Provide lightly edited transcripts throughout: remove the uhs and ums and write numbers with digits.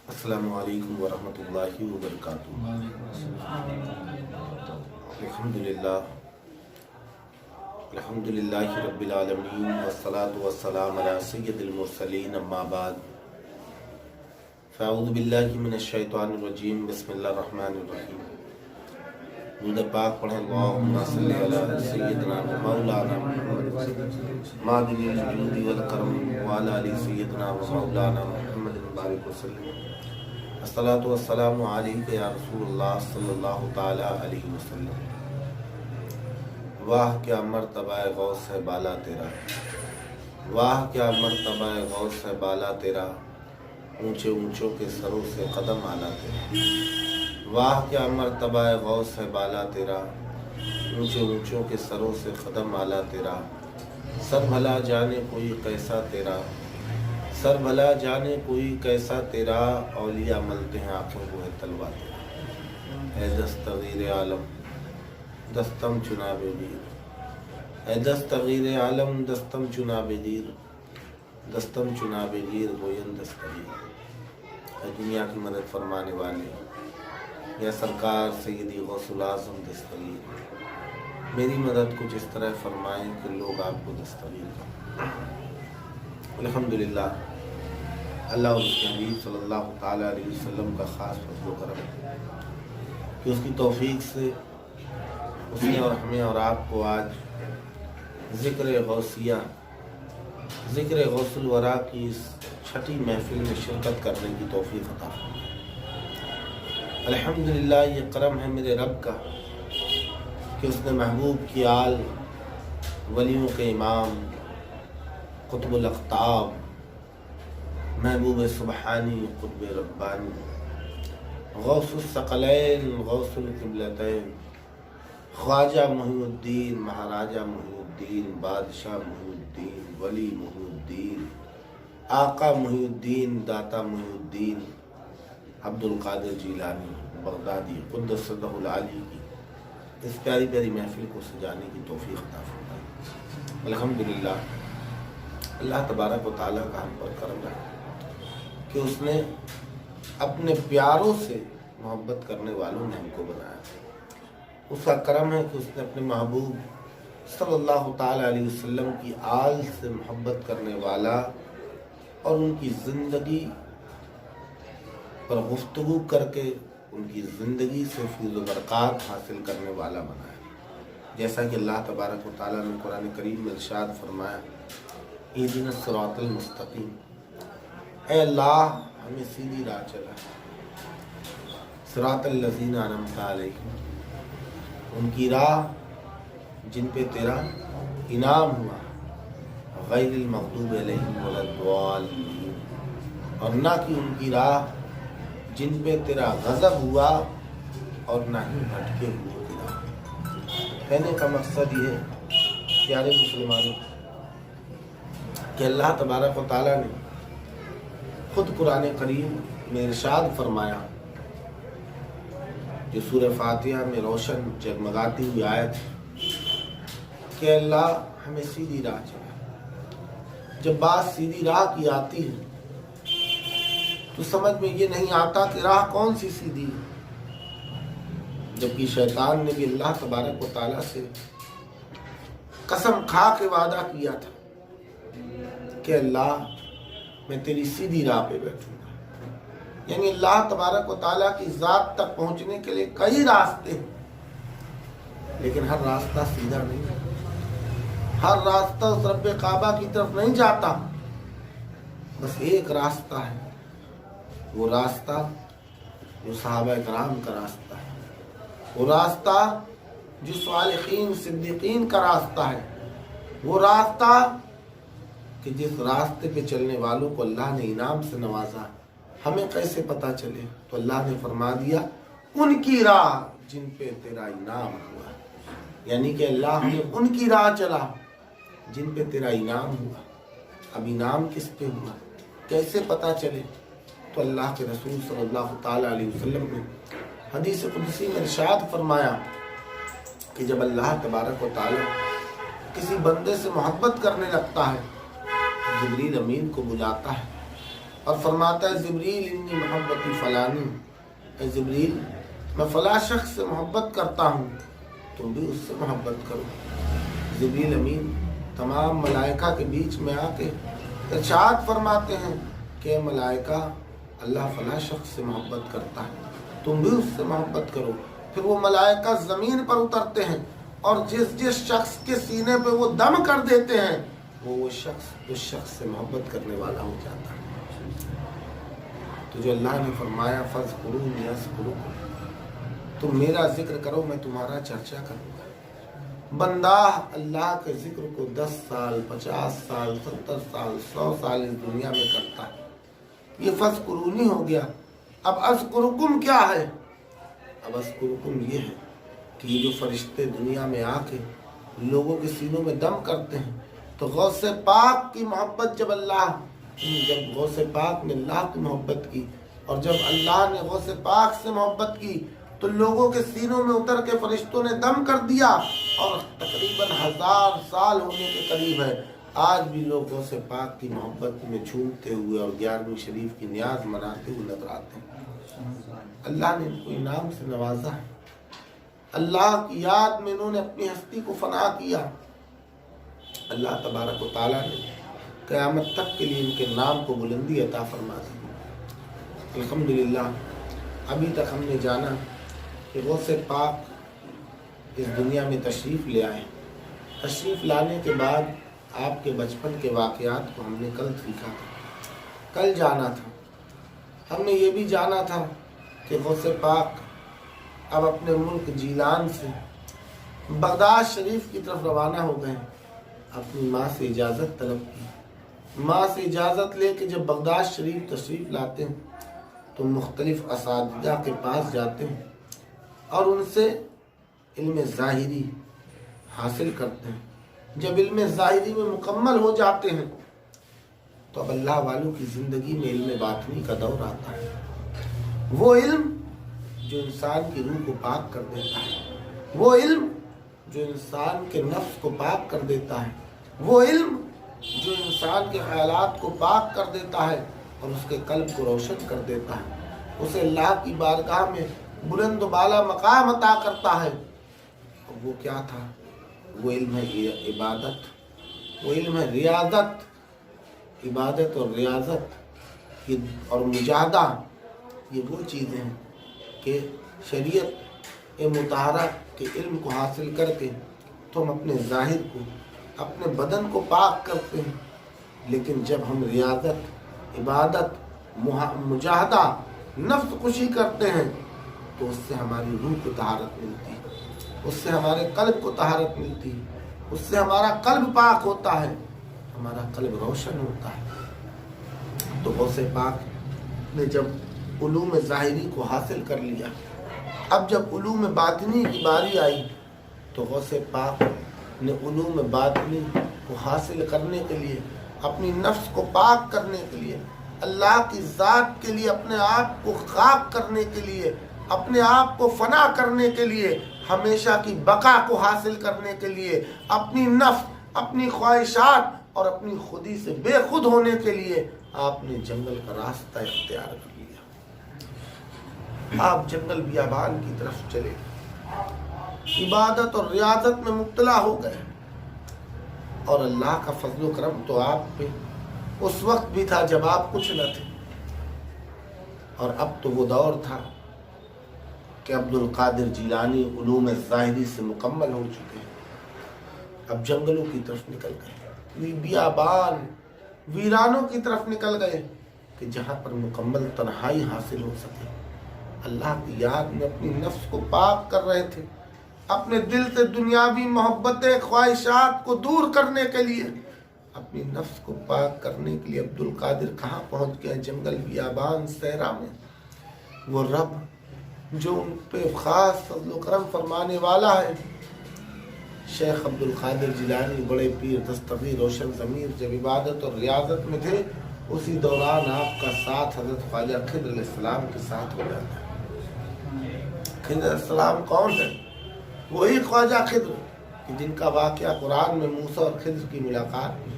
السلام علیکم ورحمۃ اللہ وبرکاتہ۔ الحمدللہ رب العالمین والصلاة والسلام علی سید المرسلین، اما بعد فاعوذ باللہ من الشیطان الرجیم، بسم اللہ الرحمن الرحیم۔ درود پاک پڑھیں، اللہم صلی علی سیدنا و مولانا محمد معدن الجود والکرم وعلی آل سیدنا و مولانا محمد بارک وسلم۔ الصلاۃ والسلام علیک یا رسول اللہ صلی اللہ تعالی علیہ وسلم۔ واہ کیا مرتبہ غوث ہے بالا تیرا، واہ کیا مرتبہ غوث ہے بالا تیرا، اونچے اونچوں کے سروں سے قدم آلا تیرا۔ واہ کیا مرتبہ غوث ہے بالا تیرا، اونچے اونچوں کے سروں سے قدم آلا تیرا۔ سر بھلا جانے کوئی کیسا تیرا، سر بھلا جانے کوئی کیسا تیرا، اولیاء ملتے ہیں آنکھوں کو ہے تلوا تیرا۔ اے دستغیر عالم دستم چنا بے گیر، اے دستغیر عالم دستم چنا بے گیر، دستم چنا بے گیر گوین دستغیر۔ اے دنیا کی مدد فرمانے والے یا سرکار سیدی غوث العظم دستغیر، میری مدد کچھ اس طرح فرمائیں کہ لوگ آپ کو دستغیر کریں۔ الحمدللہ، اللہ اور اس کے حبیب صلی اللہ تعالیٰ علیہ وسلم کا خاص فضل و کرم ہے کہ اس کی توفیق سے اس نے اور ہمیں اور آپ کو آج ذکر غوثیہ، ذکر غوث الورا کی اس چھٹی محفل میں شرکت کرنے کی توفیق عطا فرمائی۔ الحمدللہ، یہ کرم ہے میرے رب کا کہ اس نے محبوب کی آل، ولیوں کے امام، قطب الاقطاب، محبوب سبحانی، قطب ربانی، غوث الثقلین، غوث القبلتین، خواجہ محی الدین، مہاراجہ محی الدین، بادشاہ محی الدین، ولی محی الدین، آقا محی الدین، داتا محی الدین، عبد القادر جیلانی بغدادی قدس سرہ العالی کی اس پیاری پیاری محفل کو سجانے کی توفیق عطا فرمائی۔ الحمدللہ، اللہ تبارک و تعالیٰ کا ہم پر کرم ہے کہ اس نے اپنے پیاروں سے محبت کرنے والوں نے ہم کو بنایا۔ اس کا کرم ہے کہ اس نے اپنے محبوب صلی اللہ تعالیٰ علیہ وسلم کی آل سے محبت کرنے والا اور ان کی زندگی پر گفتگو کر کے ان کی زندگی سے فیض و برکات حاصل کرنے والا بنایا۔ جیسا کہ اللہ تبارک و تعالیٰ نے قرآن کریم میں ارشاد فرمایا، اہدنا الصراط المستقیم، اے اللہ ہمیں سیدھی راہ چلا، صراط الذین انعمت علیہم، ان کی راہ جن پہ تیرا انعام ہوا، غیر المغضوب علیہم ولا الضالین، اور نہ کہ ان کی راہ جن پہ تیرا غضب ہوا اور نہ ہی بھٹکے ہوئے کی راہ۔ کہنے کا مقصد یہ ہے پیارے مسلمانوں کہ اللہ تبارک و تعالیٰ نے خود قرآن کریم میں ارشاد فرمایا، جو سورہ فاتحہ میں روشن جگمگاتی ہوئی آیت کہ اللہ ہمیں سیدھی راہ چلا۔ جب بات سیدھی راہ کی آتی ہے تو سمجھ میں یہ نہیں آتا کہ راہ کون سی سیدھی ہے، جبکہ شیطان نے بھی اللہ تبارک و تعالیٰ سے قسم کھا کے وعدہ کیا تھا کہ اللہ میں تیری سیدھی راہ پہ بیٹھوں گا۔ یعنی اللہ تبارک و تعالیٰ کی ذات تک پہنچنے کے لیے کئی راستے ہیں، لیکن ہر راستہ سیدھا نہیں ہے، ہر راستہ اس رب کعبہ کی طرف نہیں جاتا۔ بس ایک راستہ ہے، وہ راستہ جو صحابہ کرام کا راستہ ہے، وہ راستہ جو صالحین صدیقین کا راستہ ہے، وہ راستہ کہ جس راستے پہ چلنے والوں کو اللہ نے انعام سے نوازا۔ ہمیں کیسے پتا چلے؟ تو اللہ نے فرما دیا، ان کی راہ جن پہ تیرا انعام ہوا، یعنی کہ اللہ نے ان کی راہ چلا جن پہ تیرا انعام ہوا۔ اب انعام کس پہ ہوا، کیسے پتا چلے؟ تو اللہ کے رسول صلی اللہ تعالیٰ علیہ وسلم نے حدیث قدسی میں ارشاد فرمایا کہ جب اللہ تبارک و تعالیٰ کسی بندے سے محبت کرنے لگتا ہے، جبریل امین کو بلاتا ہے اور فرماتا ہے جبریل انی محبتی فلانی، اے جبریل میں فلاں شخص سے محبت کرتا ہوں، تم بھی اس سے محبت کرو۔ جبریل امین تمام ملائکہ کے بیچ میں آ کے ارشاد فرماتے ہیں کہ ملائکہ اللہ فلاں شخص سے محبت کرتا ہے، تم بھی اس سے محبت کرو۔ پھر وہ ملائکہ زمین پر اترتے ہیں اور جس شخص کے سینے پہ وہ دم کر دیتے ہیں وہ شخص اس شخص سے محبت کرنے والا ہو جاتا ہے۔ تو جو اللہ نے فرمایا فَاذْكُرُونِي أَذْكُرُكُمْ، تم میرا ذکر کرو میں تمہارا چرچا کروں گا۔ بندہ اللہ کے ذکر کو 10 سال 50 سال 70 سال 100 سال اس دنیا میں کرتا ہے، یہ فَاذْكُرُونِی ہو گیا۔ اب اذکرکم کیا ہے؟ اب اذکرکم یہ ہے کہ یہ جو فرشتے دنیا میں آ کے لوگوں کے سینوں میں دم کرتے ہیں، تو غوث پاک کی محبت جب غوث پاک نے اللہ کی محبت کی، اور جب اللہ نے غوث پاک سے محبت کی تو لوگوں کے سینوں میں اتر کے فرشتوں نے دم کر دیا، اور تقریباً 1000 سال ہونے کے قریب ہے آج بھی لوگ غوث پاک کی محبت میں جھومتے ہوئے اور 11ویں شریف کی نیاز مناتے ہوئے نظر آتے ہیں۔ اللہ نے ان کو انعام سے نوازا ہے، اللہ کی یاد میں انہوں نے اپنی ہستی کو فنا کیا۔ اللہ تبارک و تعالیٰ نے قیامت تک کے لیے ان کے نام کو بلندی عطا فرما دی۔ الحمدللہ ابھی تک ہم نے جانا کہ غوث پاک اس دنیا میں تشریف لے آئے، تشریف لانے کے بعد آپ کے بچپن کے واقعات کو ہم نے کل سیکھا تھا، کل جانا تھا۔ ہم نے یہ بھی جانا تھا کہ غوث پاک اب اپنے ملک جیلان سے بغداد شریف کی طرف روانہ ہو گئے، اپنی ماں سے اجازت طلب کی۔ ماں سے اجازت لے کے جب بغداد شریف تشریف لاتے ہیں تو مختلف اساتذہ کے پاس جاتے ہیں اور ان سے علم ظاہری حاصل کرتے ہیں۔ جب علم ظاہری میں مکمل ہو جاتے ہیں تو اب اللہ والوں کی زندگی میں علم باطنی کا دور آتا ہے، وہ علم جو انسان کی روح کو پاک کر دیتا ہے، وہ علم جو انسان کے نفس کو پاک کر دیتا ہے، وہ علم جو انسان کے خیالات کو پاک کر دیتا ہے اور اس کے قلب کو روشن کر دیتا ہے، اسے اللہ کی بارگاہ میں بلند و بالا مقام عطا کرتا ہے۔ اور وہ کیا تھا؟ وہ علم ہے عبادت، وہ علم ہے ریاضت۔ عبادت اور ریاضت اور مجاہدہ یہ وہ چیزیں ہیں کہ شریعت مطہرہ کے علم کو حاصل کر کے تو ہم اپنے ظاہر کو اپنے بدن کو پاک کرتے ہیں، لیکن جب ہم ریاضت عبادت مجاہدہ نفس کشی کرتے ہیں تو اس سے ہماری روح کو طہارت ملتی ہے، اس سے ہمارے قلب کو طہارت ملتی ہے، اس سے ہمارا قلب پاک ہوتا ہے، ہمارا قلب روشن ہوتا ہے۔ تو غوث پاک نے جب علوم ظاہری کو حاصل کر لیا، اب جب علوم باطنی کی باری آئی تو غوث پاک نے علوم باطنی کو حاصل کرنے کے لیے، اپنی نفس کو پاک کرنے کے لیے، اللہ کی ذات کے لیے اپنے آپ کو خاک کرنے کے لیے، اپنے آپ کو فنا کرنے کے لیے، ہمیشہ کی بقا کو حاصل کرنے کے لیے، اپنی نفس اپنی خواہشات اور اپنی خودی سے بے خود ہونے کے لیے آپ نے جنگل کا راستہ اختیار کر لیا۔ آپ جنگل بیابان کی طرف چلے، عبادت اور ریاضت میں مبتلا ہو گئے، اور اللہ کا فضل و کرم تو آپ پہ اس وقت بھی تھا جب آپ کچھ نہ تھے، اور اب تو وہ دور تھا کہ عبد القادر جیلانی علوم ظاہری سے مکمل ہو چکے ہیں، اب جنگلوں کی طرف نکل گئے، بیابان ویرانوں کی طرف نکل گئے کہ جہاں پر مکمل تنہائی حاصل ہو سکے۔ اللہ کی یاد میں اپنی نفس کو پاک کر رہے تھے، اپنے دل سے دنیاوی محبتیں خواہشات کو دور کرنے کے لیے، اپنی نفس کو پاک کرنے کے لیے عبد القادر کہاں پہنچ گئے؟ جنگل بیابان صحرا میں۔ وہ رب جو ان پہ خاص فضل و کرم فرمانے والا ہے، شیخ عبد القادر جیلانی بڑے پیر دستگیر روشن ضمیر جب عبادت اور ریاضت میں تھے، اسی دوران آپ کا ساتھ حضرت خواجہ خضر علیہ السلام کے ساتھ ہو جاتا ہے۔ خضر علیہ السلام کون ہے؟ وہی خواجہ خضر جن کا واقعہ قرآن میں موسیٰ اور خضر کی ملاقات میں،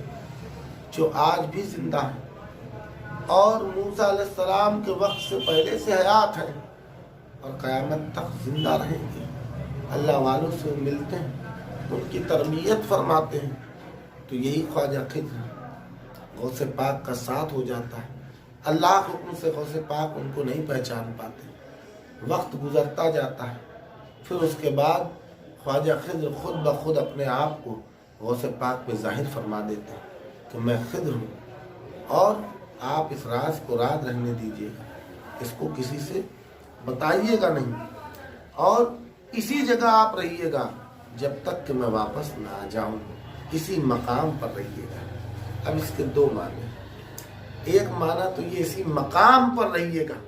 جو آج بھی زندہ ہے، اور موسیٰ علیہ السلام کے وقت سے پہلے سے حیات ہیں اور قیامت تک زندہ رہیں گے. اللہ والوں سے ملتے ہیں، ان کی تربیت فرماتے ہیں، تو یہی خواجہ خضر غوث پاک کا ساتھ ہو جاتا ہے. اللہ کے حکم سے غوث پاک ان کو نہیں پہچان پاتے. وقت گزرتا جاتا ہے، پھر اس کے بعد خواجہ خضر خود بخود اپنے آپ کو غوث پاک پہ ظاہر فرما دیتے ہیں کہ میں خضر ہوں، اور آپ اس راز کو راز رہنے دیجیے گا، اس کو کسی سے بتائیے گا نہیں، اور اسی جگہ آپ رہیے گا جب تک کہ میں واپس نہ آ جاؤں. اسی مقام پر رہیے گا. اب اس کے دو معنی. ایک معنی تو یہ اسی مقام پر رہیے گا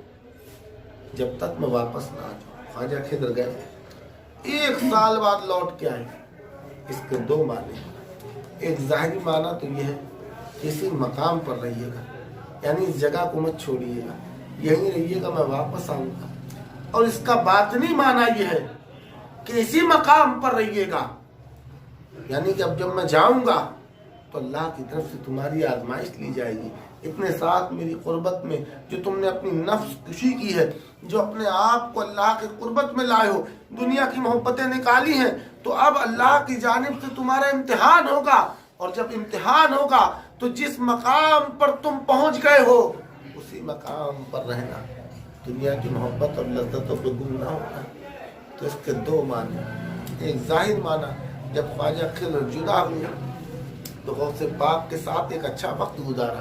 جب تک میں واپس نہ آ جاؤں. خواجہ خضر گئے، 1 سال بعد لوٹ کے آئے. اس کے دو معنی. ایک ظاہری معنی تو یہ ہے کہ اسی مقام پر رہیے گا، یعنی اس جگہ کو مت چھوڑیے گا، یہیں رہیے گا، میں واپس آؤں گا. اور اس کا باطنی معنی یہ ہے کہ اسی مقام پر رہیے گا، یعنی کہ اب جب میں جاؤں گا تو اللہ کی طرف سے تمہاری آزمائش لی جائے گی. اتنے ساتھ میری قربت میں جو تم نے اپنی نفس کشی کی ہے، جو اپنے آپ کو اللہ کے قربت میں لائے ہو، دنیا کی محبتیں نکالی ہیں، تو اب اللہ کی جانب سے تمہارا امتحان ہوگا. اور جب امتحان ہوگا تو جس مقام پر تم پہنچ گئے ہو اسی مقام پر رہنا، دنیا کی محبت اور لذتوں پہ گم نہ ہونا. تو اس کے دو معنی. ایک ظاہر معنی، جب خواجہ خضر جدا ہوئے تو غوث پاک کے ساتھ ایک اچھا وقت گزارا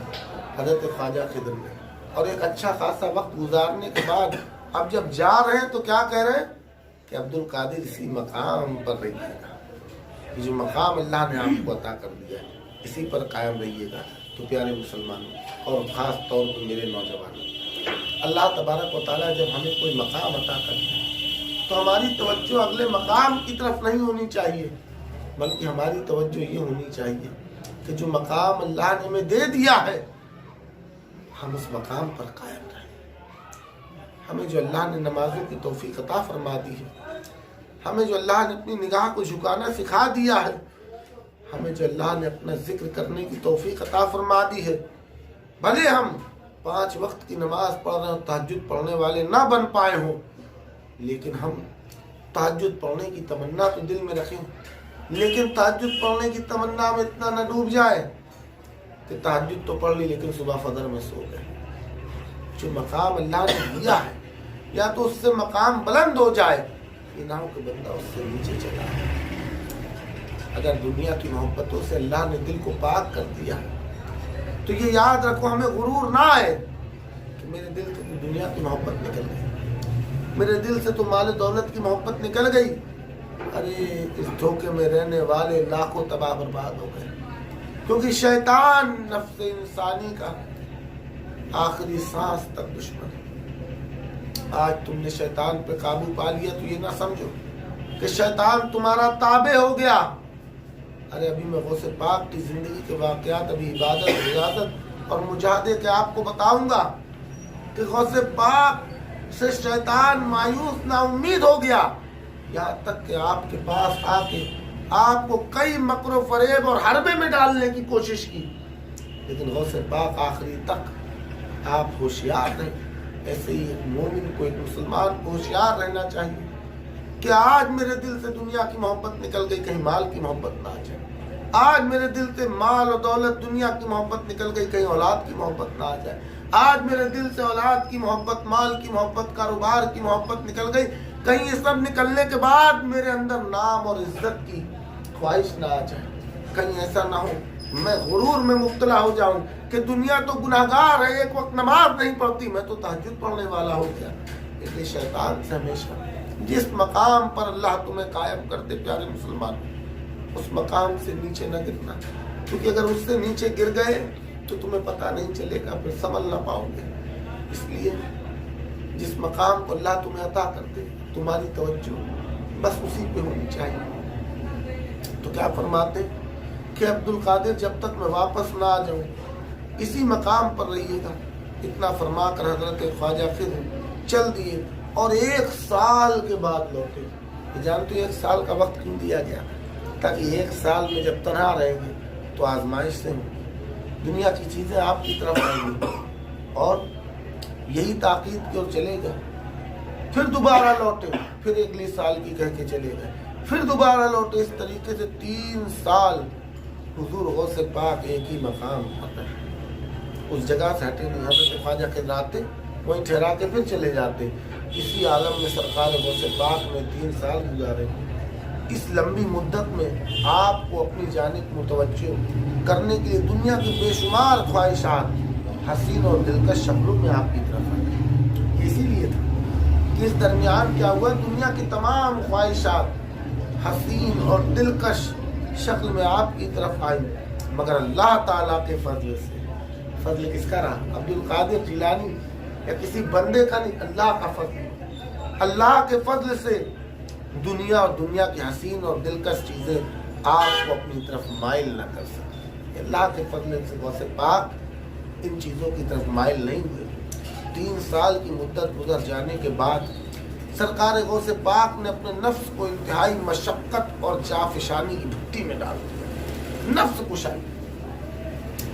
حضرت خواجہ خضر نے، اور ایک اچھا خاصا وقت گزارنے کے بعد اب جب جا رہے ہیں تو کیا کہہ رہے ہیں کہ عبد القادر اسی مقام پر رہیے گا. یہ جو مقام اللہ نے آپ کو عطا کر دیا ہے اسی پر قائم رہیے گا. تو پیارے مسلمانوں اور خاص طور پر میرے نوجوانوں، اللہ تبارک و تعالیٰ جب ہمیں کوئی مقام عطا کرتا ہے تو ہماری توجہ اگلے مقام کی طرف نہیں ہونی چاہیے، بلکہ ہماری توجہ یہ ہونی چاہیے کہ جو مقام اللہ نے ہمیں دے دیا ہے ہم اس مقام پر قائم رہیں. ہمیں جو اللہ نے نمازوں کی توفیق عطا فرما دی ہے، ہمیں جو اللہ نے اپنی نگاہ کو جھکانا سکھا دیا ہے، ہمیں جو اللہ نے اپنا ذکر کرنے کی توفیق عطا فرما دی ہے، بھلے ہم 5 وقت کی نماز پڑھ رہے ہوں، تہجد پڑھنے والے نہ بن پائے ہوں، لیکن ہم تہجد پڑھنے کی تمنا تو دل میں رکھیں. لیکن تہجد پڑھنے کی تمنا میں اتنا نہ ڈوب جائے کہ تہجد تو پڑھ لی لیکن صبح فجر میں سو گئے. جو مقام اللہ نے دیا ہے یا تو اس سے مقام بلند ہو جائے، یہ نہ ہو کہ بندہ اس سے نیچے چلا ہے. اگر دنیا کی محبتوں سے اللہ نے دل کو پاک کر دیا تو یہ یاد رکھو، ہمیں غرور نہ آئے کہ میرے دل سے دنیا کی محبت نکل گئی، میرے دل سے تو مال دولت کی محبت نکل گئی. ارے اس دھوکے میں رہنے والے لاکھوں تباہ برباد ہو گئے، کیونکہ شیطان نفس انسانی کا آخری سانس تک دشمن ہے. آج تم نے شیطان پہ قابو پا لیا تو یہ نہ سمجھو کہ شیطان تمہارا تابع ہو گیا. ارے ابھی میں غوث پاک کی زندگی کے واقعات، ابھی عبادت، ریاضت اور مجاہدے کے آپ کو بتاؤں گا کہ غوث پاک سے شیطان مایوس نا امید ہو گیا، یہاں تک کہ آپ کے پاس آ کے آپ کو کئی مکر و فریب اور حربے میں ڈالنے کی کوشش کی، لیکن غوث پاک آخری تک آپ ہوشیار رہے. ایسے ہی ایک مومن کو، ایک مسلمان کو ہوشیار رہنا چاہیے کہ آج میرے دل سے دنیا کی محبت نکل گئی، کہیں مال کی محبت نہ آ جائے. آج میرے دل سے مال و دولت، دنیا کی محبت نکل گئی، کہیں اولاد کی محبت نہ آ جائے. آج میرے دل سے اولاد کی محبت، مال کی محبت، کاروبار کی محبت نکل گئی، کہیں یہ سب نکلنے کے بعد میرے اندر نام اور عزت کی خواہش نہ آ جائے. کہیں ایسا نہ ہو میں غرور میں مبتلا ہو جاؤں کہ دنیا تو گناہگار ہے، ایک وقت نماز نہیں پڑھتی، میں تو تہجد پڑھنے والا ہو گیا. اس شیطان سے ہمیشہ جس مقام پر اللہ تمہیں قائم کرتے پیارے مسلمان، اس مقام سے نیچے نہ گرنا، کیونکہ اگر اس سے نیچے گر گئے تو تمہیں پتہ نہیں چلے گا، پھر سنبھل نہ پاؤ گے. اس لیے جس مقام کو اللہ تمہیں عطا کرتے تمہاری توجہ بس اسی پہ ہونی چاہیے. تو کیا فرماتے کہ عبد القادر جب تک میں واپس نہ آ جاؤں اسی مقام پر رہیے گا. اتنا فرما کر حضرت خواجہ خضر چل دیے اور 1 سال کے بعد لوٹے. جانتے 1 سال کا وقت کیوں دیا گیا؟ تاکہ 1 سال میں جب تنہا رہیں گے تو آزمائش سے دنیا کی چیزیں آپ کی طرف آئیں گی، اور یہی تاکید کی اور چلے گئے. پھر دوبارہ لوٹے, پھر اگلے سال کی کہہ کے چلے گئے, پھر دوبارہ لوٹے. اس طریقے سے 3 سال حضور غوث پاک ایک ہی مقام پر رہے, اس جگہ سے ہٹے نہیں. حضرت خواجہ کے راتے وہیں ٹھہرا کے پھر چلے جاتے. اسی عالم میں سرکار غوث پاک میں 3 سال گزارے. اس لمبی مدت میں آپ کو اپنی جانب متوجہ کرنے کے لیے دنیا کی بے شمار خواہشات حسین اور دلکش شکلوں میں آپ کی طرف آئی. اسی لیے تھا کہ اس درمیان کیا ہوا, دنیا کی تمام خواہشات حسین اور دلکش شکل میں آپ کی طرف آئی, مگر اللہ تعالیٰ کے فضل سے. فضل کس کا رہا؟ عبد القادر جیلانی یا کسی بندے کا نہیں, اللہ کا فضل. اللہ کے فضل سے دنیا اور دنیا کی حسین اور دلکش چیزیں آپ کو اپنی طرف مائل نہ کر سکیں. اللہ کے فضل سے غوث پاک ان چیزوں کی طرف مائل نہیں ہوئے. 3 سال کی مدت گزر جانے کے بعد سرکار غوث پاک نے اپنے نفس کو انتہائی مشقت اور جافشانی کی بھٹی میں ڈال دیا. نفس کشائی,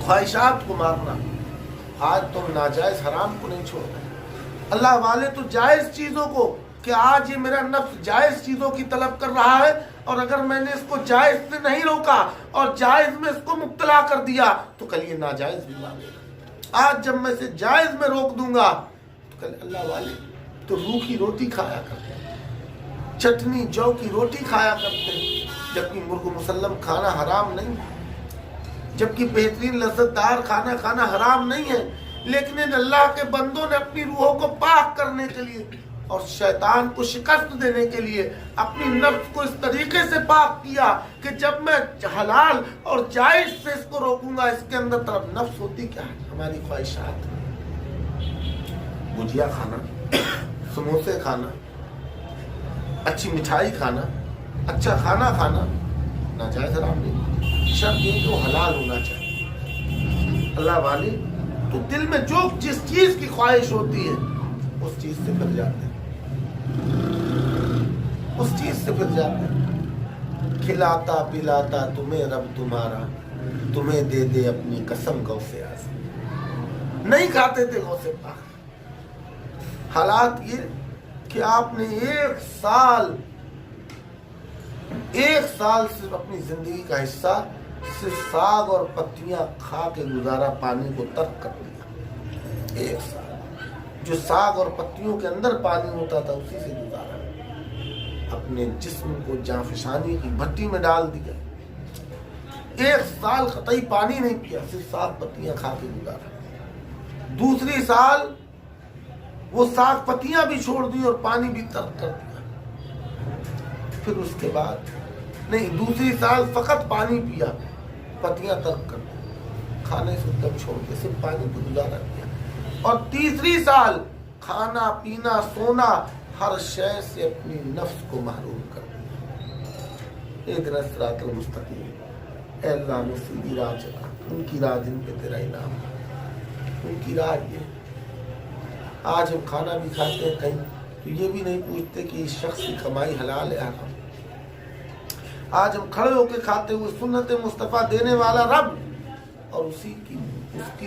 خواہشات کو مارنا. آج تم ناجائز حرام کو نہیں چھوڑ رہے. اللہ والے تو جائز چیزوں کو, کہ آج یہ میرا نفس جائز چیزوں کی طلب کر رہا ہے, اور اگر میں نے اس کو جائز سے نہیں روکا اور جائز میں اس کو مبتلا کر دیا تو کل یہ ناجائز بھی مانگے گا. آج جب میں اسے جائز میں روک دوں گا تو کل اللہ والے تو روکھی روٹی کھایا کرتے ہیں, چٹنی جو کی روٹی کھایا کرتے ہیں, جبکہ مرغ مسلم کھانا حرام نہیں, جبکہ بہترین لذت دار کھانا کھانا حرام نہیں ہے. لیکن ان اللہ کے بندوں نے اپنی روحوں کو پاک کرنے کے لیے اور شیطان کو شکست دینے کے لیے اپنی نفس کو اس طریقے سے پاک کیا کہ جب میں حلال اور جائز سے اس کو روکوں گا, اس کے اندر طرف نفس ہوتی کیا ہے, ہماری خواہشات. گجیا کھانا, سموسے کھانا, اچھی مٹھائی کھانا, اچھا کھانا کھانا ناجائز حرام نہیں, شرط یہ کہ وہ حلال ہونا چاہیے. اللہ والے تو دل میں جو جس چیز کی خواہش ہوتی ہے اس چیز سے پھر جاتے ہیں, اس چیز سے پھر جاتے ہیں. کھلاتا پلاتا تمہیں رب تمہارا, تمہیں دے دے اپنی قسم غوث اعظم. نہیں کھاتے تھے غوث پاک. حالات یہ کہ آپ نے 1 سال صرف اپنی زندگی کا حصہ صرف ساگ اور پتیاں کھا کے گزارا, پانی کو ترک کر دیا. 1 سال جو ساگ اور پتیوں کے اندر پانی ہوتا تھا اسی سے گزارا. اپنے جسم کو جانفشانی کی بھٹی میں ڈال دیا. 1 سال قطعی پانی نہیں پیا, صرف ساگ پتیاں کھا کے گزارا. دوسری سال وہ ساگ پتیاں بھی چھوڑ دی اور پانی بھی ترک کر دیا. پھر اس کے بعد نہیں, دوسری سال فقط پانی پیا, پتیاں ترک کر دی, کھانے سے دم چھوڑ کے صرف پانی پہ گزارا کیا. اور تیسری سال کھانا پینا سونا ہر شے سے اپنی نفس کو محروم کر دیا. اہدنا الصراط المستقیم, اے اللہ ہمیں سیدھی راہ چلا. ان کی راہ جن پہ تیرا انعام, ان کی راہ یہ. آج ہم کھانا بھی کھاتے ہیں کہیں تو یہ بھی نہیں پوچھتے کہ اس شخص کی کمائی حلال ہے حرام. آج ہم کھڑے ہو کے کھاتے ہوئے سنت مصطفیٰ دینے والا رب اور اس کی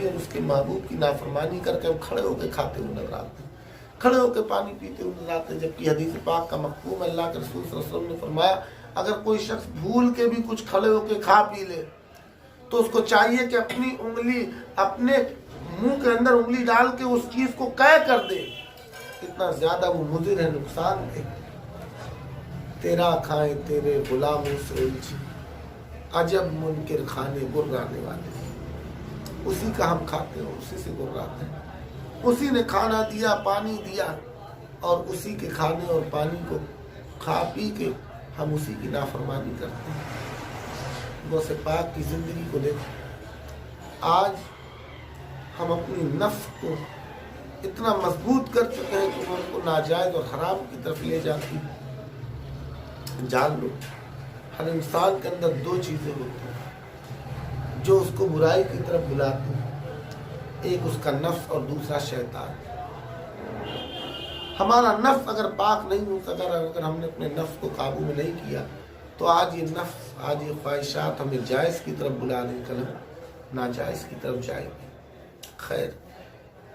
اور اس کے محبوب کی نافرمانی کر کے ہم کھڑے ہو کے کھاتے ہوئے نظر آتے ہیں, کھڑے ہو کے پانی پیتے ہوئے نظر آتے ہیں. جبکہ حدیث پاک کا مفہوم اللہ کے رسول صلی اللہ علیہ وسلم نے فرمایا اگر کوئی شخص بھول کے بھی کچھ کھڑے ہو کے کھا پی لے تو اس کو چاہیے کہ اپنی انگلی اپنے منہ کے اندر انگلی ڈال کے اس چیز کو قے کر دے. اتنا زیادہ وہ مضر ہے, نقصان ہے. تیرا کھائیں تیرے غلاموں سے الجھی, عجب منکر کھانے گرانے والے. اسی کا ہم کھاتے ہیں, اسی سے گراتے ہیں. اسی نے کھانا دیا, پانی دیا, اور اسی کے کھانے اور پانی کو کھا پی کے ہم اسی کی نافرمانی کرتے ہیں. غوث پاک کی زندگی کو دیکھیں. آج ہم اپنی نفس کو اتنا مضبوط کر چکے ہیں کہ وہ ان کو ناجائز اور حرام کی طرف لے جاتی ہے. جان لو ہر انسان کے اندر 2 چیزیں ہوتی ہیں جو اس کو برائی کی طرف بلاتی ہیں, ایک اس کا نفس اور دوسرا شیطان. ہمارا نفس اگر پاک نہیں ہوتا, اگر ہم نے اپنے نفس کو قابو میں نہیں کیا تو آج یہ نفس, آج یہ خواہشات ہمیں جائز کی طرف بلا لیں, کل ناجائز کی طرف جائیں گے. خیر,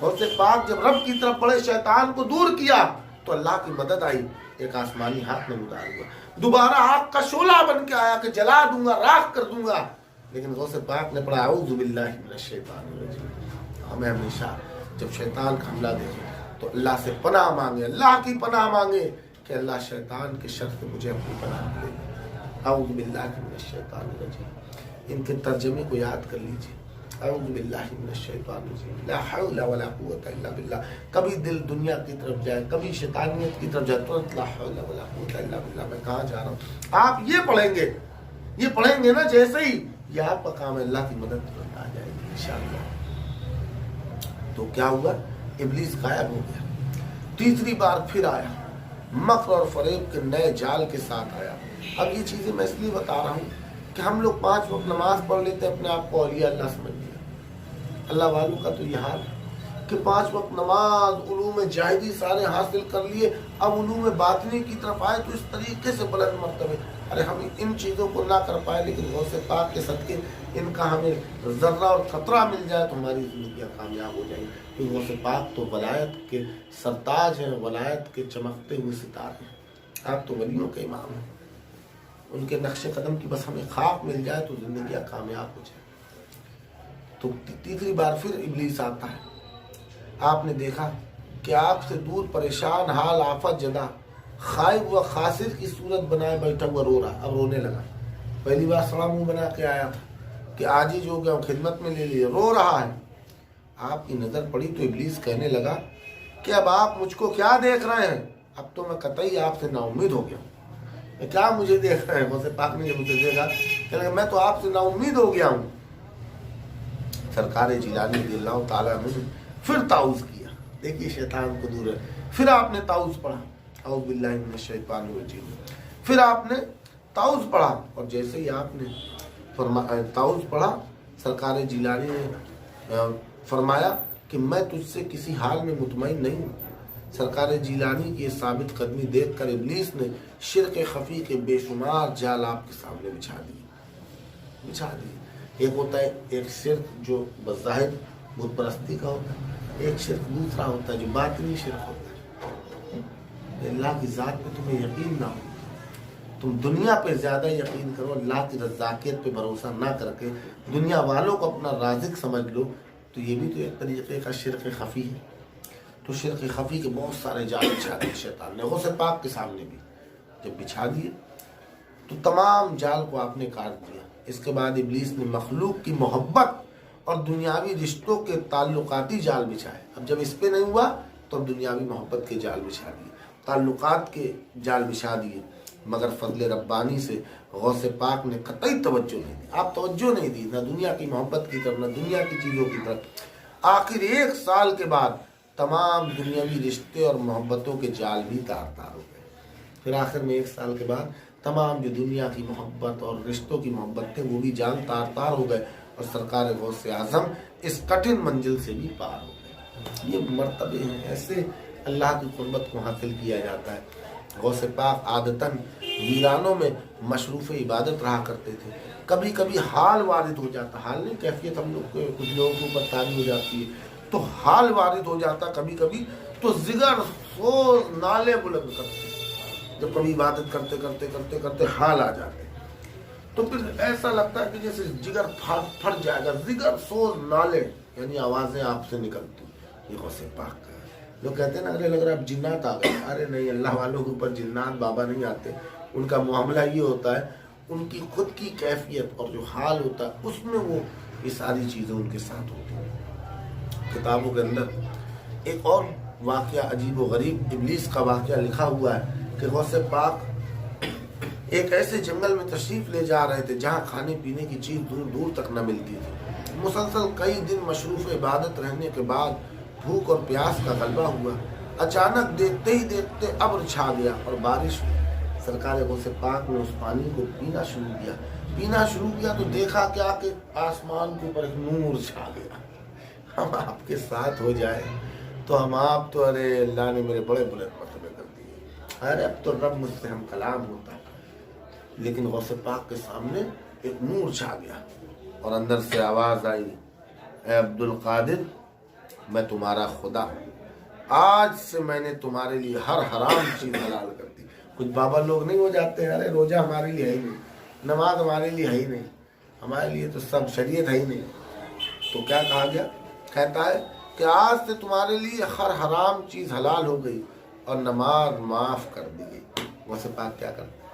غوث پاک جب رب کی طرف بڑھے شیطان کو دور کیا تو اللہ کی مدد آئی، ایک آسمانی ہاتھ میں مدار ہوا، دوبارہ آگ کا شعلہ بن کے آیا کہ جلا دوں گا، راکھ کر دوں گا، لیکن غوث پاک نے پڑھا اعوذ باللہ من الشیطان الرجیم۔ ہمیں ہمیشہ جب شیطان کا حملہ دیکھے تو اللہ سے پناہ مانگے، اللہ کی پناہ مانگے کہ اللہ شیطان کے شر سے مجھے اپنی پناہ دے۔ اعوذ باللہ من الشیطان الرجیم، ان کے ترجمے کو یاد کر لیجیے، اعوذ باللہ من الشیطان الرجیم، لا حول ولا قوت الا باللہ۔ کبھی دل دنیا کی طرف جائے، کبھی شیطانیت کی طرف جائے، ترنت لا حول ولا قوت الا باللہ، میں کہاں جا رہا ہوں۔ آپ یہ پڑھیں گے نا، جیسے ہی یہ آپ کا کام ہے، اللہ کی مدد ترنت آ جائے گی انشاءاللہ۔ تو کیا ہوا؟ ابلیس غائب ہو گیا، تیسری بار پھر آیا، مکر اور فریب کے نئے جال کے ساتھ آیا۔ اب یہ چیزیں میں اس لیے بتا رہا ہوں کہ ہم لوگ 5 وقت نماز پڑھ لیتے ہیں، اپنے آپ کو اولیاء اللہ سمجھ لیا۔ اللہ والوں کا تو یہ حال ہے کہ 5 وقت نماز، علوم جاہدی سارے حاصل کر لیے، اب علوم باطنی کی طرف آئے تو اس طریقے سے بلند مرتبے۔ ارے ہم ان چیزوں کو نہ کر پائے، لیکن غوث پاک کے صدقے ان کا ہمیں ذرہ اور قطرہ مل جائے تو ہماری زندگیاں کامیاب ہو جائیں گی، کیونکہ غوث پاک تو ولایت کے سرتاج ہیں، ولایت کے چمکتے ہوئے ستارے ہیں۔ آپ تو ولیوں کے امام ہیں، ان کے نقش قدم کی بس ہمیں خاک مل جائے تو زندگیاں کامیاب ہو جائیں۔ تو تیسری بار پھر ابلیس آتا ہے، آپ نے دیکھا کہ آپ سے دور پریشان حال، آفت زدہ، خائب و خاسر کی صورت بنائے بیٹھا ہوا رو رہا، اب رونے لگا۔ پہلی بار سڑا منہ بنا کے آیا تھا کہ عاجز ہو گیا ہوں، خدمت میں لے لیے، رو رہا ہے۔ آپ کی نظر پڑی تو ابلیس کہنے لگا کہ اب آپ مجھ کو کیا دیکھ رہے ہیں؟ اب تو میں قطعی آپ سے نا امید ہو گیا ہوں، کیا مجھے دیکھ رہے ہیں؟ غوث پاک نے جب اسے دیکھا کہ میں تو آپ سے نا امید ہو گیا ہوں۔ سرکار جیلانی رضی اللہ تعالیٰ عنہ پھر تعوذ کیا، دیکھیے شیطان کو دور ہے، پھر آپ نے تعوذ پڑھا، اعوذ باللہ من الشیطان الرجیم، پھر آپ نے تعوذ پڑھا، اور جیسے ہی آپ نے تعوذ پڑھا، سرکار جیلانی نے فرمایا کہ میں تجھ سے کسی حال میں مطمئن نہیں ہوں۔ سرکار جیلانی کی یہ ثابت قدمی دیکھ کر ابلیس نے شرک خفی کے بے شمار جال آپ کے سامنے بچھا دیے۔ ایک ہوتا ہے ایک شرک جو بظاہر بت پرستی کا ہوتا ہے، ایک شرک دوسرا ہوتا ہے جو باطنی شرک ہوتا ہے۔ اللہ کی ذات پہ تمہیں یقین نہ ہو، تم دنیا پہ زیادہ یقین کرو، اللہ کی رزاقیت پہ بھروسہ نہ کر کے دنیا والوں کو اپنا رازق سمجھ لو، تو یہ بھی تو ایک طریقے کا شرک خفی ہے۔ تو شرک خفی کے بہت سارے جال بچھا دیے شیطان نے، غوث پاک کے سامنے بھی جب بچھا دیے تو تمام جال کو آپ نے کاٹ دیا۔ اس کے بعد ابلیس نے مخلوق کی محبت اور دنیاوی رشتوں کے تعلقاتی جال بچھائے۔ اب جب اس پہ نہیں ہوا تو اب دنیاوی محبت کے جال بچھا دیے، تعلقات کے جال بچھا دیے، مگر فضل ربانی سے غوث پاک نے قطعی توجہ نہیں دی۔ آپ توجہ نہیں دی، نہ دنیا کی محبت کی طرف، نہ دنیا کی چیزوں کی طرف۔ آخر 1 سال کے بعد تمام دنیاوی رشتے اور محبتوں کے جال بھی تار تار ہو گئے۔ پھر آخر میں 1 سال کے بعد تمام جو دنیا کی محبت اور رشتوں کی محبت تھے وہ بھی جال تار تار ہو گئے، اور سرکار غوث اعظم اس کٹھن منزل سے بھی پار ہو گئے۔ یہ مرتبے ہیں، ایسے اللہ کی قربت کو حاصل کیا جاتا ہے۔ غوث پاک عادتاً ویرانوں میں مشروف عبادت رہا کرتے تھے۔ کبھی کبھی حال وارد ہو جاتا، حال نہیں کیفیت ہم لوگ کو کچھ لوگوں کے اوپر طاری ہو جاتی ہے، تو حال وارد ہو جاتا کبھی کبھی، تو زگر سوز نالے بلند کرتے، جب کبھی عبادت کرتے کرتے کرتے کرتے حال آ جاتے تو پھر ایسا لگتا ہے کہ جیسے جگر پھٹ جائے گا، زگر سوز نالے یعنی آوازیں آپ سے نکلتی۔ یہ غوث پاک کا ہے۔ لوگ کہتے ہیں نا ارے لگ رہا اب جنات آ گئے، ارے نہیں، اللہ والوں کے اوپر جنات بابا نہیں آتے۔ ان کا معاملہ یہ ہوتا ہے، ان کی خود کی کیفیت اور جو حال ہوتا ہے اس میں وہ یہ ساری چیزیں ان کے ساتھ ہوتی ہیں۔ کتابوں کے اندر ایک اور واقعہ عجیب و غریب ابلیس کا واقعہ لکھا ہوا ہے کہ غوث پاک ایک ایسے جنگل میں تشریف لے جا رہے تھے جہاں کھانے پینے کی چیز دور دور تک نہ ملتی تھی۔ مسلسل کئی دن مشروف عبادت رہنے کے بعد بھوک اور پیاس کا غلبہ ہوا۔ اچانک دیکھتے ہی دیکھتے ابر چھا گیا اور بارش ہوئی۔ سرکار غوث پاک نے اس پانی کو پینا شروع کیا تو دیکھا کیا کہ آسمان کے اوپر ایک نور چھا گیا۔ ہم آپ کے ساتھ ہو جائے تو ہم آپ تو ارے اللہ نے میرے بڑے بلند مرتبے کر دیے، ارے اب تو رب مجھ سے ہم کلام ہوتا۔ لیکن غوث پاک کے سامنے ایک نور چھا گیا اور اندر سے آواز آئی، اے عبد القادر میں تمہارا خدا ہوں، آج سے میں نے تمہارے لیے ہر حرام چیز حلال کر دی۔ کچھ بابا لوگ نہیں ہو جاتے ہیں، ارے روزہ ہمارے لیے ہے ہی نہیں، نماز ہمارے لیے ہے ہی نہیں، ہمارے لیے تو سب شریعت ہے ہی نہیں۔ تو کیا کہا گیا؟ کہتا ہے کہ آج سے تمہارے لیے ہر حرام چیز حلال ہو گئی اور نماز معاف کر دی گئی۔ ویسے پاک کیا کرتے؟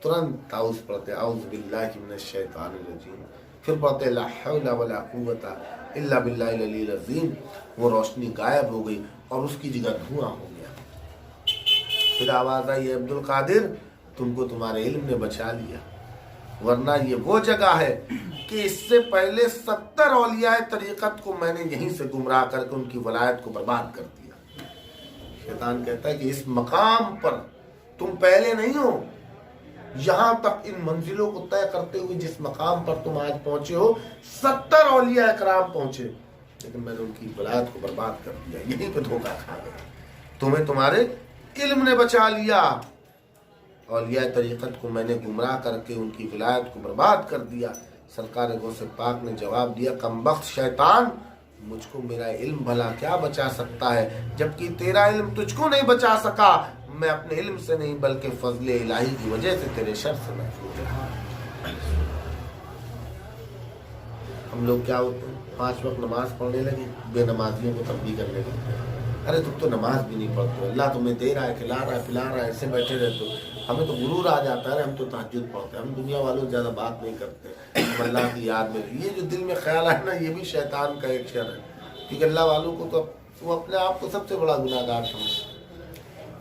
ترنت تعوذ پڑھتے، اعوذ باللہ من الشیطان الرجیم، پھر پڑھتے لا حول ولا قوت الا باللہ العلی العظیم۔ وہ روشنی غائب ہو گئی اور اس کی جگہ دھواں ہو گیا۔ پھر آواز آئی، عبد القادر تم کو تمہارے علم نے بچا لیا، ورنہ یہ وہ جگہ ہے کہ اس سے پہلے 70 اولیاء طریقت کو میں نے یہیں سے گمراہ کر کے ان کی ولایت کو برباد کر دیا۔ شیطان کہتا ہے کہ اس مقام پر تم پہلے نہیں ہو، یہاں تک ان منزلوں کو طے کرتے ہوئے جس مقام پر تم آج پہنچے ہو 70 اولیاء اکرام پہنچے، لیکن میں نے ان کی ولایت کو برباد کر دیا، یہیں پہ دھوکہ کھا گیا۔ تمہیں تمہارے علم نے بچا لیا، اولیاء طریقت کو میں نے گمراہ کر کے ان کی ولایت کو برباد کر دیا۔ سرکار غوث پاک نے جواب دیا، کم بخت شیطان، مجھ کو میرا علم بھلا کیا بچا سکتا ہے، جبکہ تیرا علم تجھ کو نہیں بچا سکا۔ میں اپنے علم سے نہیں بلکہ فضل الہی کی وجہ سے تیرے شر سے محفوظ رہا۔ ہم لوگ کیا ہوتے ہیں، 5 وقت نماز پڑھنے لگے، بے نمازیوں کو تنبیہ کرنے لگے، ارے تم تو نماز بھی نہیں پڑھتے، اللہ تمہیں دے رہا ہے، کھلا رہا ہے، پلا رہا ہے، ایسے بیٹھے رہتے ہو۔ ہمیں تو غرور آ جاتا ہے، ہم تو تہجد پڑھتے ہیں، ہم دنیا والوں سے زیادہ بات نہیں کرتے، ہم اللہ کی یاد میں۔ یہ جو دل میں خیال ہے نا، یہ بھی شیطان کا ایک شر ہے، کیونکہ اللہ والوں کو تو وہ اپنے آپ کو سب سے بڑا گناہ گار سمجھتے ہیں،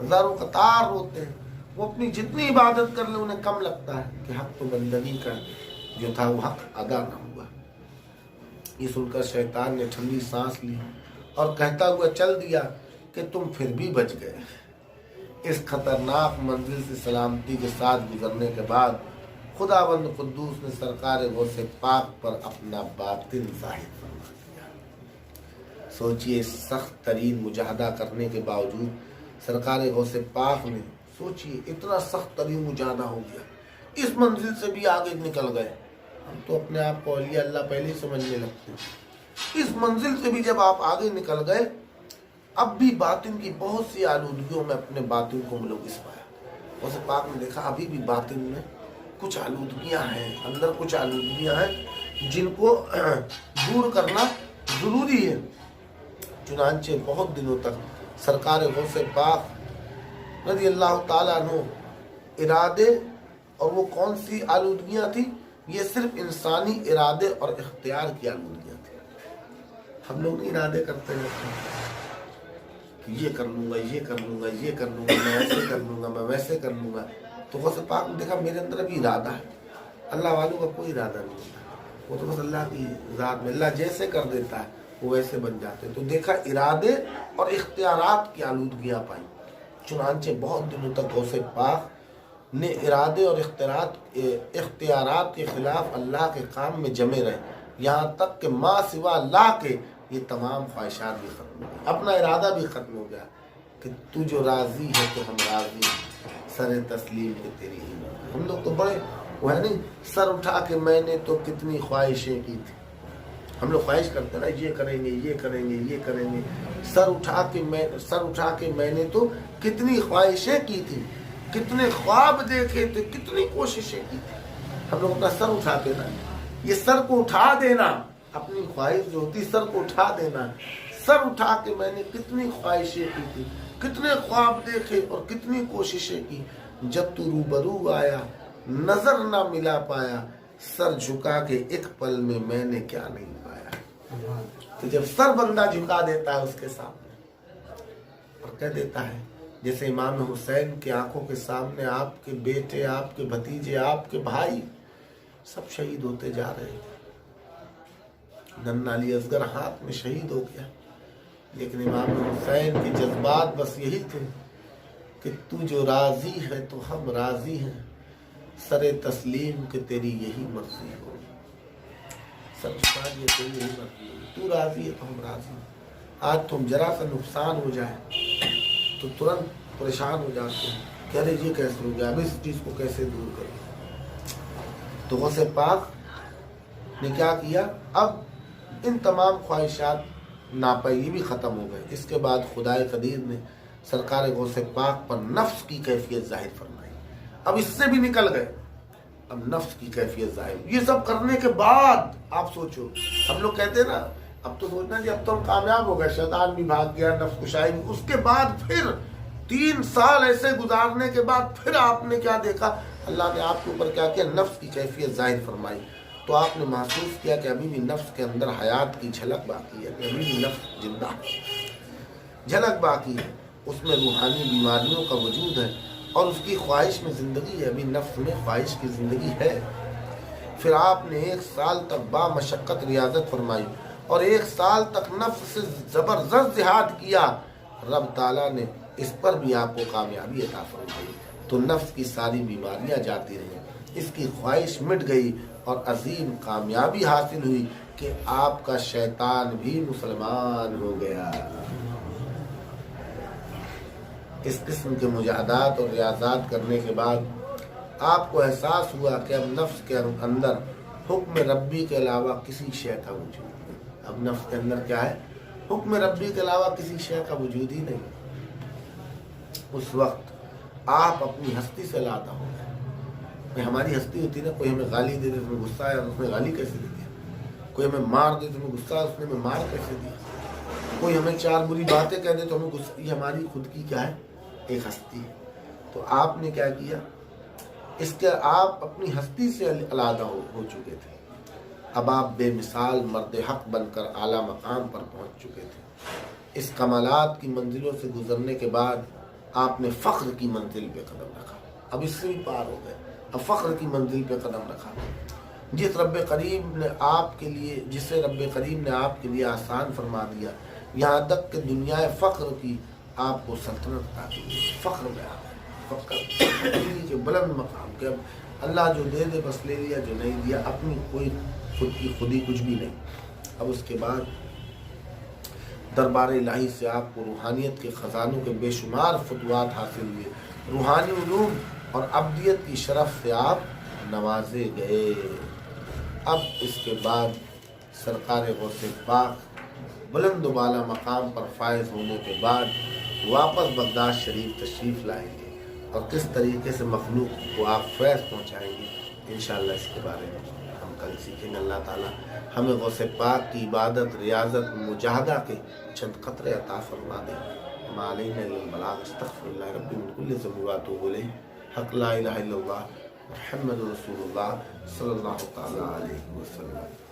ہزاروں قطار روتے ہیں، وہ اپنی جتنی عبادت کر لیں انہیں کم لگتا ہے کہ حق تو بندگی کا جو تھا وہ حق ادا نہ ہوا۔ یہ سن کر شیطان نے ٹھنڈی سانس لی اور کہتا ہوا چل دیا کہ تم پھر بھی بچ گئے۔ اس خطرناک منزل سے سلامتی کے ساتھ گزرنے کے بعد خداوند قدوس نے سرکار غوث پاک پر اپنا باطن ظاہر فرما دیا۔ سوچئے سخت ترین مجاہدہ کرنے کے باوجود سرکار غوث پاک نے، سوچئے اتنا سخت ترین مجاہدہ ہو گیا، اس منزل سے بھی آگے نکل گئے۔ ہم تو اپنے آپ کو اولیاء اللہ پہلے سمجھنے لگتے ہیں، اس منزل سے بھی جب آپ آگے نکل گئے، اب بھی باطن کی بہت سی آلودگیوں میں اپنے باطن کو ملوث پایا۔ غوث پاک نے دیکھا ابھی بھی باطن میں کچھ آلودگیاں ہیں، اندر کچھ آلودگیاں ہیں جن کو دور کرنا ضروری ہے۔ چنانچہ بہت دنوں تک سرکار غوث پاک رضی اللہ تعالیٰ عنہ ارادے، اور وہ کون سی آلودگیاں تھی؟ یہ صرف انسانی ارادے اور اختیار کی آلودگیاں تھی۔ ہم لوگ نہیں ارادے کرتے ہیں کہ یہ کر لوں گا، یہ کر لوں گا، یہ کر لوں گا، میں ایسے کر لوں گا، میں ویسے کر لوں گا۔ تو غوث پاک نے دیکھا میرے اندر ابھی ارادہ ہے، اللہ والوں کا کوئی ارادہ نہیں ہوتا، وہ تو بس اللہ کی ذات میں، اللہ جیسے کر دیتا ہے وہ ویسے بن جاتے ہیں۔ تو دیکھا ارادے اور اختیارات کی آلودگیاں پائیں۔ چنانچہ بہت دنوں تک غوث پاک نے ارادے اور اختیارات کے خلاف اللہ کے کام میں جمے رہے، یہاں تک کہ ما سوا اللہ کے یہ تمام خواہشات بھی ختم ہو گئی، اپنا ارادہ بھی ختم ہو گیا کہ تو جو راضی ہے تو ہم راضی ہیں، سر تسلیم ہے تیری ہی۔ ہم لوگ تو بڑے وہ ہے نہیں، سر اٹھا کے میں نے تو کتنی خواہشیں کی تھی۔ ہم لوگ خواہش کرتے نا، یہ کریں گے، یہ کریں گے، یہ کریں گے، سر اٹھا کے میں نے تو کتنی خواہشیں کی تھی، کتنے خواب دیکھے تھے، کتنی کوششیں کی تھی۔ ہم لوگ اپنا سر اٹھاتے نا، یہ سر کو اٹھا دینا، اپنی خواہش جو ہوتی سر کو اٹھا دینا، سر اٹھا کے میں نے کتنی خواہشیں کی تھی، کتنے خواب دیکھے اور کتنی کوششیں کی، جب تو روبرو آیا نظر نہ ملا پایا، سر جھکا کے ایک پل میں نے کیا نہیں پایا۔ تو جب سر بندہ جھکا دیتا ہے اس کے سامنے اور کہہ دیتا ہے، جیسے امام حسین کی آنکھوں کے سامنے آپ کے بیٹے، آپ کے بھتیجے، آپ کے بھائی سب شہید ہوتے جا رہے ہیں، ننھا علی اصغر ہاتھ میں شہید ہو گیا، لیکن امام حسین کے جذبات بس یہی تھے کہ تو جو راضی ہے تو ہم راضی ہیں، سر تسلیم کہ تیری یہی مرضی ہو، سر یہ تیری یہی مرضی ہو، تو راضی ہے تو ہم راضی ہیں۔ آج تم ذرا سا نقصان ہو جائے تو ترنت پریشان ہو جاتے ہیں کہ ارے یہ کیسے ہو گیا، اب اس چیز کو کیسے دور کریں۔ تو غوث پاک نے کیا کیا، اب ان تمام خواہشات ناپائی بھی ختم ہو گئے۔ اس کے بعد خدائے قدیر نے سرکار غوث پاک پر نفس کی کیفیت ظاہر فرمائی۔ اب اس سے بھی نکل گئے، اب نفس کی کیفیت ظاہر۔ یہ سب کرنے کے بعد آپ سوچو، ہم لوگ کہتے ہیں نا اب تو سوچنا جی اب تو ہم کامیاب ہو گئے، شیطان بھی بھاگ گیا، نفس کشائی بھی۔ اس کے بعد پھر 3 سال ایسے گزارنے کے بعد پھر آپ نے کیا دیکھا؟ اللہ نے آپ کے اوپر کیا کیا؟ نفس کی کیفیت ظاہر فرمائی۔ تو آپ نے محسوس کیا کہ ابھی بھی نفس کے اندر حیات کی جھلک باقی ہے، کہ ابھی بھی نفس زندہ ہے، جھلک باقی ہے، اس میں روحانی بیماریوں کا وجود ہے اور اس کی خواہش میں زندگی ہے، ابھی نفس میں خواہش کی زندگی ہے۔ پھر آپ نے 1 سال تک با مشقت ریاضت فرمائی اور 1 سال تک نفس سے زبردست جہاد کیا، رب تعالیٰ نے اس پر بھی آپ کو کامیابی عطا فرمائی۔ تو نفس کی ساری بیماریاں جاتی رہیں، اس کی خواہش مٹ گئی اور عظیم کامیابی حاصل ہوئی کہ آپ کا شیطان بھی مسلمان ہو گیا۔ اس قسم کے مجاہدات اور ریاضات کرنے کے بعد آپ کو احساس ہوا کہ اب نفس کے اندر حکم ربی کے علاوہ کسی شے کا وجود نہیں۔ اب نفس کے اندر کیا ہے؟ حکم ربی کے علاوہ کسی شے کا وجود ہی نہیں۔ اس وقت آپ اپنی ہستی سے لاتا ہو گئے۔ ہماری ہستی ہوتی نا، کوئی ہمیں گالی دے دے تو ہمیں غصہ ہے اور اس نے گالی کیسے دے دیا، کوئی ہمیں مار دے تو ہمیں غصہ ہے اس نے ہمیں مار کیسے دیا، کوئی ہمیں 4 بری باتیں کہہ دے تو ہمیں غصہ۔ یہ ہماری خود کی کیا ہے؟ ایک ہستی ہے۔ تو آپ نے کیا کیا؟ اس کے آپ اپنی ہستی سے علیحدہ ہو چکے تھے، اب آپ بے مثال مرد حق بن کر اعلیٰ مقام پر پہنچ چکے تھے۔ اس کمالات کی منزلوں سے گزرنے کے بعد آپ نے فخر کی منزل پہ قدم رکھا، اب اس سے بھی پار ہو گئے، اب فخر کی منزل پہ قدم رکھا۔ جس رب قریب نے آپ کے لیے، جسے رب قریب نے آپ کے لیے آسان فرما دیا، یہاں تک کہ دنیا فخر کی آپ کو سلطنت عطا کی، فخر میں آ گئے، فخر کے بلند مقام کے اب اللہ جو دے دے بس لے لیا، جو نہیں دیا اپنی کوئی خودی کچھ بھی نہیں۔ اب اس کے بعد دربار الہی سے آپ کو روحانیت کے خزانوں کے بے شمار فتوحات حاصل ہوئے، روحانی علوم اور ابدیت کی شرف سے آپ نوازے گئے۔ اب اس کے بعد سرکار غوث پاک بلند و بالا مقام پر فائز ہونے کے بعد واپس بغداد شریف تشریف لائیں گے اور کس طریقے سے مخلوق کو آپ فیض پہنچائیں گے، انشاءاللہ اس کے بارے میں ہم کل سیکھیں گے۔ اللہ تعالیٰ ہمیں غوث پاک کی عبادت، ریاضت، مجاہدہ کے چند قطرے عطا فرما دیں۔ ما علینا الا البلاغ، استغفر اللہ ربی من کل ذنب واتوب الیہ، حق لا الہ الا اللہ محمد رسول اللہ صلی اللہ تعالیٰ علیہ وسلم۔